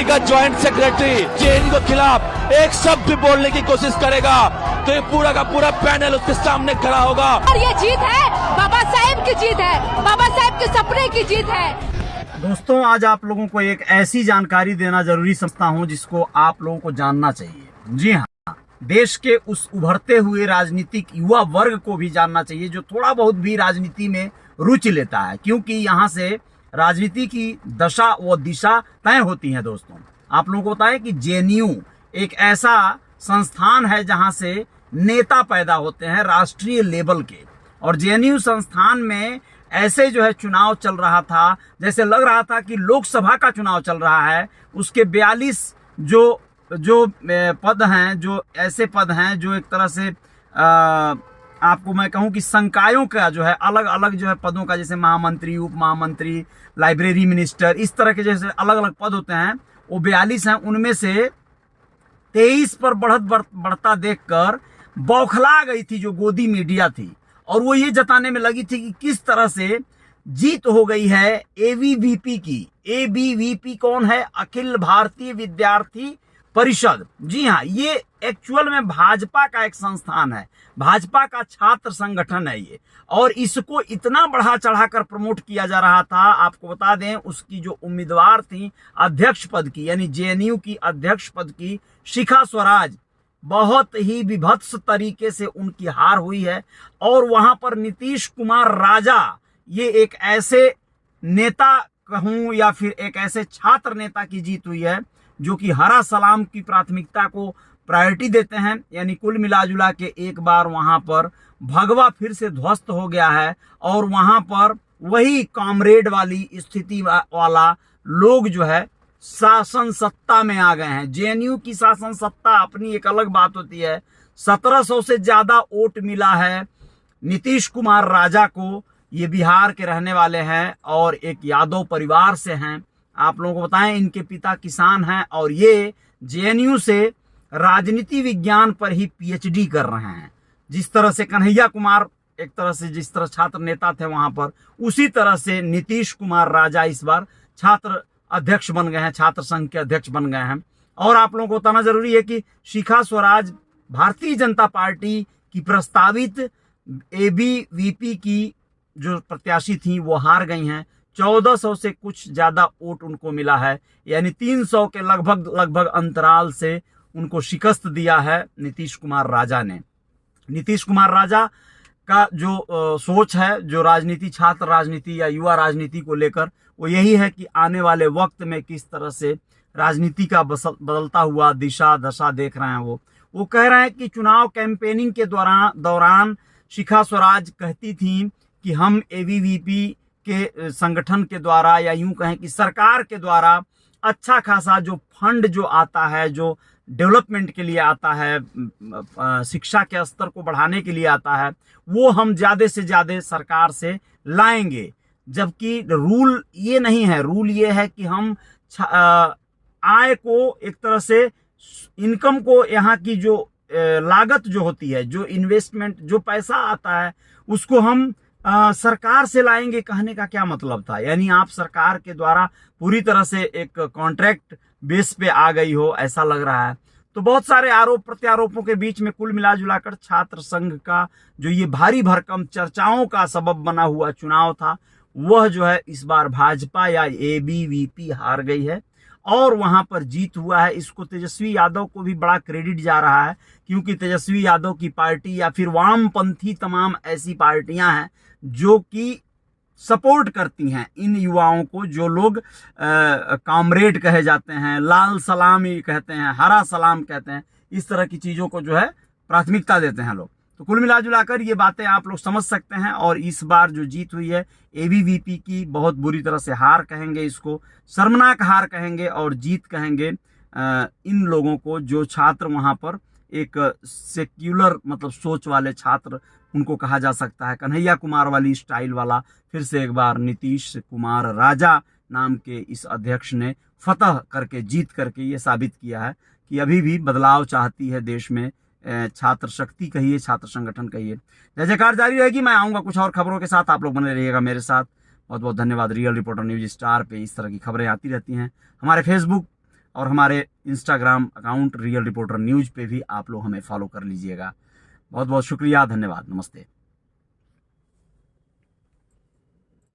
BJP का joint secretary JNU के खिलाफ एक शब्द भी बोलने की कोशिश करेगा तो ये पूरा का पूरा पैनल उसके सामने खड़ा होगा। और ये जीत है बाबा साहेब की जीत है, बाबा साहेब के सपने की जीत है। दोस्तों, आज आप लोगों को एक ऐसी जानकारी देना जरूरी समझता हूं जिसको आप लोगों को जानना चाहिए। जी हाँ, देश के उस उभरते हुए राजनीतिक युवा वर्ग को भी जानना चाहिए जो थोड़ा बहुत भी राजनीति में रुचि लेता है, क्योंकि यहाँ से राजनीति की दशा व दिशा तय होती है। दोस्तों, आप लोगों को पता है कि जेएनयू एक ऐसा संस्थान है जहाँ से नेता पैदा होते हैं राष्ट्रीय लेवल के, और जेएनयू संस्थान में ऐसे जो है चुनाव चल रहा था, जैसे लग रहा था कि लोकसभा का चुनाव चल रहा है। उसके 42 जो पद हैं, जो ऐसे पद हैं जो एक तरह से आपको मैं कहूं कि संकायों का जो है अलग अलग जो है पदों का, जैसे महामंत्री, उप महामंत्री, लाइब्रेरी मिनिस्टर, इस तरह के जैसे अलग अलग पद होते हैं, वो 42 हैं। उनमें से 23 पर बढ़ता देखकर बौखला गई थी जो गोदी मीडिया थी, और वो ये जताने में लगी थी कि किस तरह से जीत हो गई है एबीवीपी की। एबीवीपी कौन है? अखिल भारतीय विद्यार्थी परिषद। जी हाँ, ये एक्चुअल में भाजपा का एक संस्थान है, भाजपा का छात्र संगठन है ये, और इसको इतना बढ़ा चढ़ाकर प्रमोट किया जा रहा था। आपको बता दें, उसकी जो उम्मीदवार थी अध्यक्ष पद की, यानी जेएनयू की अध्यक्ष पद की शिखा स्वराज, बहुत ही विभत्स तरीके से उनकी हार हुई है। और वहां पर नीतीश कुमार राजा, ये एक ऐसे नेता कहूं या फिर एक ऐसे छात्र नेता की जीत हुई है जो कि हरा सलाम की प्राथमिकता को प्रायोरिटी देते हैं। यानी कुल मिलाजुला के एक बार वहां पर भगवा फिर से ध्वस्त हो गया है, और वहां पर वही कॉमरेड वाली स्थिति वाला लोग जो है शासन सत्ता में आ गए हैं। जेएनयू की शासन सत्ता अपनी एक अलग बात होती है। 1700 से ज्यादा वोट मिला है नीतीश कुमार राजा को। ये बिहार के रहने वाले हैं और एक यादव परिवार से हैं। आप लोगों को बताएं, इनके पिता किसान हैं, और ये जेएनयू से राजनीति विज्ञान पर ही पीएचडी कर रहे हैं। जिस तरह से कन्हैया कुमार एक तरह से जिस तरह छात्र नेता थे वहां पर, उसी तरह से नीतीश कुमार राजा इस बार छात्र अध्यक्ष बन गए हैं, छात्र संघ के अध्यक्ष बन गए हैं। और आप लोगों को बताना जरूरी है कि शिखा स्वराज भारतीय जनता पार्टी की प्रस्तावित एबीवीपी की जो प्रत्याशी थी वो हार गई हैं। 1400 से कुछ ज्यादा वोट उनको मिला है, यानी 300 के लगभग अंतराल से उनको शिकस्त दिया है नीतीश कुमार राजा ने। नीतीश कुमार राजा का जो सोच है, जो राजनीति, छात्र राजनीति या युवा राजनीति को लेकर, वो यही है कि आने वाले वक्त में किस तरह से राजनीति का बदलता हुआ दिशा दशा देख रहे हैं। वो कह रहे हैं कि चुनाव कैंपेनिंग के दौरान शिखा स्वराज कहती थी कि हम एबीवीपी के संगठन के द्वारा, या यूं कहें कि सरकार के द्वारा अच्छा खासा जो फंड जो आता है, जो डेवलपमेंट के लिए आता है, शिक्षा के स्तर को बढ़ाने के लिए आता है, वो हम ज्यादा से ज्यादा सरकार से लाएंगे। जबकि रूल ये नहीं है, रूल ये है कि हम आय को एक तरह से, इनकम को, यहाँ की जो लागत जो होती है, जो इन्वेस्टमेंट, जो पैसा आता है, उसको हम सरकार से लाएंगे। कहने का क्या मतलब था? यानी आप सरकार के द्वारा पूरी तरह से एक कॉन्ट्रैक्ट बेस पे आ गई हो, ऐसा लग रहा है। तो बहुत सारे आरोप प्रत्यारोपों के बीच में कुल मिला जुलाकर छात्र संघ का जो ये भारी भरकम चर्चाओं का सबब बना हुआ चुनाव था, वह जो है इस बार भाजपा या एबीवीपी हार गई है, और वहां पर जीत हुआ है। इसको तेजस्वी यादव को भी बड़ा क्रेडिट जा रहा है, क्योंकि तेजस्वी यादव की पार्टी या फिर वामपंथी तमाम ऐसी पार्टियां हैं जो कि सपोर्ट करती हैं इन युवाओं को, जो लोग कॉमरेड कहे जाते हैं, लाल सलाम कहते हैं, हरा सलाम कहते हैं, इस तरह की चीजों को जो है प्राथमिकता देते हैं लोग। तो कुल मिलाजुलाकर ये बातें आप लोग समझ सकते हैं। और इस बार जो जीत हुई है एबीवीपी की, बहुत बुरी तरह से हार कहेंगे इसको, शर्मनाक हार कहेंगे और जीत कहेंगे इन लोगों को, जो छात्र वहां पर एक सेक्युलर मतलब सोच वाले छात्र उनको कहा जा सकता है। कन्हैया कुमार वाली स्टाइल वाला फिर से एक बार नीतीश कुमार राजा नाम के इस अध्यक्ष ने फतह करके, जीत करके ये साबित किया है कि अभी भी बदलाव चाहती है देश में छात्र शक्ति कहिए, छात्र संगठन कहिए। जय जयकार जारी रहेगी। मैं आऊंगा कुछ और खबरों के साथ, आप लोग बने रहिएगा मेरे साथ। बहुत बहुत धन्यवाद। रियल रिपोर्टर न्यूज स्टार पे इस तरह की खबरें आती रहती हैं। हमारे फेसबुक और हमारे Instagram account real reporter news पे भी आप लोग हमें फॉलो कर लीजिएगा। बहुत बहुत शुक्रिया, धन्यवाद, नमस्ते।